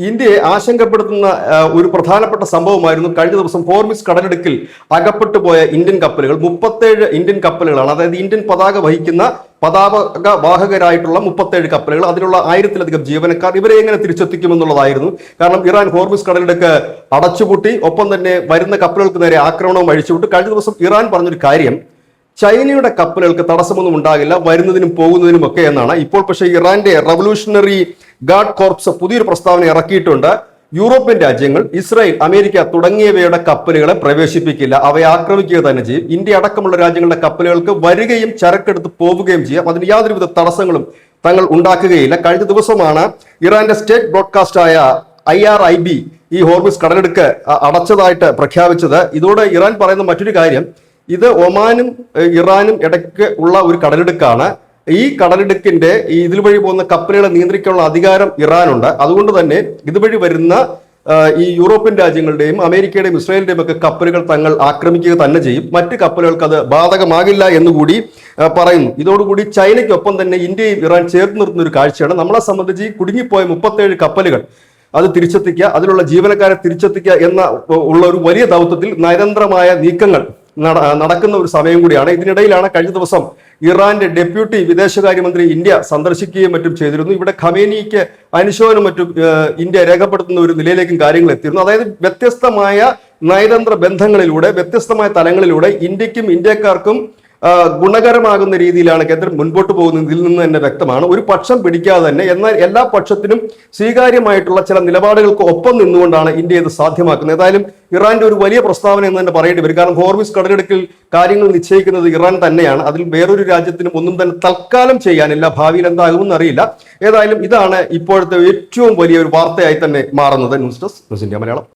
ഇന്ത്യയെ ആശങ്കപ്പെടുത്തുന്ന ഒരു പ്രധാനപ്പെട്ട സംഭവമായിരുന്നു കഴിഞ്ഞ ദിവസം ഹോർമിസ് കടലിടുക്കിൽ അകപ്പെട്ടു പോയ ഇന്ത്യൻ കപ്പലുകൾ. 37 ഇന്ത്യൻ കപ്പലുകളാണ്, അതായത് ഇന്ത്യൻ പതാക വഹിക്കുന്ന പതാക വാഹകരായിട്ടുള്ള 37 കപ്പലുകൾ, അതിലുള്ള 1000-ലധികം ജീവനക്കാർ. ഇവരെ എങ്ങനെ തിരിച്ചെത്തിക്കുമെന്നുള്ളതായിരുന്നു. കാരണം ഇറാൻ ഹോർമിസ് കടലിടുക്ക് അടച്ചുപൂട്ടി, ഒപ്പം തന്നെ വരുന്ന കപ്പലുകൾക്ക് നേരെ ആക്രമണവും അഴിച്ചുവിട്ടു. കഴിഞ്ഞ ദിവസം ഇറാൻ പറഞ്ഞൊരു കാര്യം, ചൈനയുടെ കപ്പലുകൾക്ക് തടസ്സമൊന്നും ഉണ്ടാകില്ല വരുന്നതിനും പോകുന്നതിനും ഒക്കെ എന്നാണ്. ഇപ്പോൾ പക്ഷേ ഇറാന്റെ റവല്യൂഷണറി ഗാർഡ് കോർപ്സ് പുതിയൊരു പ്രസ്താവന ഇറക്കിയിട്ടുണ്ട്. യൂറോപ്യൻ രാജ്യങ്ങൾ, ഇസ്രായേൽ, അമേരിക്ക തുടങ്ങിയവയുടെ കപ്പലുകളെ പ്രവേശിപ്പിക്കില്ല, അവയെ ആക്രമിക്കുക തന്നെ ചെയ്യും. ഇന്ത്യ അടക്കമുള്ള രാജ്യങ്ങളുടെ കപ്പലുകൾക്ക് വരികയും ചരക്കെടുത്ത് പോവുകയും ചെയ്യാം, അതിന് യാതൊരുവിധ തടസ്സങ്ങളും തങ്ങൾ ഉണ്ടാക്കുകയില്ല. കഴിഞ്ഞ ദിവസമാണ് ഇറാന്റെ സ്റ്റേറ്റ് ബ്രോഡ്കാസ്റ്റായ IRIB ഈ ഹോർമിസ് കടലെടുക്ക് അടച്ചതായിട്ട് പ്രഖ്യാപിച്ചത്. ഇതോടെ ഇറാൻ പറയുന്ന മറ്റൊരു കാര്യം, ഇത് ഒമാനും ഇറാനും ഇടയ്ക്ക് ഉള്ള ഒരു കടലെടുക്കാണ്. ഈ കടലിടുക്കിന്റെ ഇതുവഴി പോകുന്ന കപ്പലുകളെ നിയന്ത്രിക്കാനുള്ള അധികാരം ഇറാനുണ്ട്. അതുകൊണ്ട് തന്നെ ഇതുവഴി വരുന്ന ഈ യൂറോപ്യൻ രാജ്യങ്ങളുടെയും അമേരിക്കയുടെയും ഇസ്രായേലിന്റെയും ഒക്കെ കപ്പലുകൾ തങ്ങൾ ആക്രമിക്കുക തന്നെ ചെയ്യും. മറ്റ് കപ്പലുകൾക്ക് അത് ബാധകമാകില്ല എന്നുകൂടി പറയുന്നു. ഇതോടുകൂടി ചൈനയ്ക്കൊപ്പം തന്നെ ഇന്ത്യയും ഇറാൻ ചേർത്ത് നിർത്തുന്ന ഒരു കാഴ്ചയാണ്. നമ്മളെ സംബന്ധിച്ച് ഈ കുടുങ്ങിപ്പോയ 37 കപ്പലുകൾ അത് തിരിച്ചെത്തിക്കുക, അതിലുള്ള ജീവനക്കാരെ തിരിച്ചെത്തിക്കുക എന്ന ഉള്ള ഒരു വലിയ ദൗത്യത്തിൽ നയതന്ത്രമായ നീക്കങ്ങൾ നടക്കുന്ന ഒരു സമയം കൂടിയാണ്. ഇതിനിടയിലാണ് കഴിഞ്ഞ ദിവസം ഇറാന്റെ ഡെപ്യൂട്ടി വിദേശകാര്യമന്ത്രി ഇന്ത്യ സന്ദർശിക്കുകയും മറ്റും ചെയ്തിരുന്നു. ഇവിടെ ഖമേനിക്ക് അനുശോചനം മറ്റും ഇന്ത്യ രേഖപ്പെടുത്തുന്ന ഒരു നിലയിലേക്കും കാര്യങ്ങൾ എത്തിയിരുന്നു. അതായത് വ്യത്യസ്തമായ നയതന്ത്ര ബന്ധങ്ങളിലൂടെ, വ്യത്യസ്തമായ തലങ്ങളിലൂടെ ഇന്ത്യക്കും ഇന്ത്യക്കാർക്കും ഗുണകരമാകുന്ന രീതിയിലാണ് കേന്ദ്രം മുൻപോട്ട് പോകുന്നത്. ഇതിൽ നിന്ന് തന്നെ വ്യക്തമാണ്. ഒരു പക്ഷം പിടിക്കാതെ തന്നെ, എന്നാൽ എല്ലാ പക്ഷത്തിനും സ്വീകാര്യമായിട്ടുള്ള ചില നിലപാടുകൾക്ക് ഒപ്പം നിന്നുകൊണ്ടാണ് ഇന്ത്യ ഇത് സാധ്യമാക്കുന്നത്. ഏതായാലും ഇറാന്റെ ഒരു വലിയ പ്രസ്താവന എന്ന് തന്നെ പറയേണ്ടി വരും. കാരണം ഹോർമിസ് കടലിടുക്കിൽ കാര്യങ്ങൾ നിശ്ചയിക്കുന്നത് ഇറാൻ തന്നെയാണ്. അതിൽ വേറൊരു രാജ്യത്തിനും ഒന്നും തന്നെ തൽക്കാലം ചെയ്യാനില്ല. ഭാവിയിൽ എന്താകുമെന്ന് അറിയില്ല. ഏതായാലും ഇതാണ് ഇപ്പോഴത്തെ ഏറ്റവും വലിയ ഒരു വാർത്തയായി തന്നെ മാറുന്നത്. News desk news India Malayalam.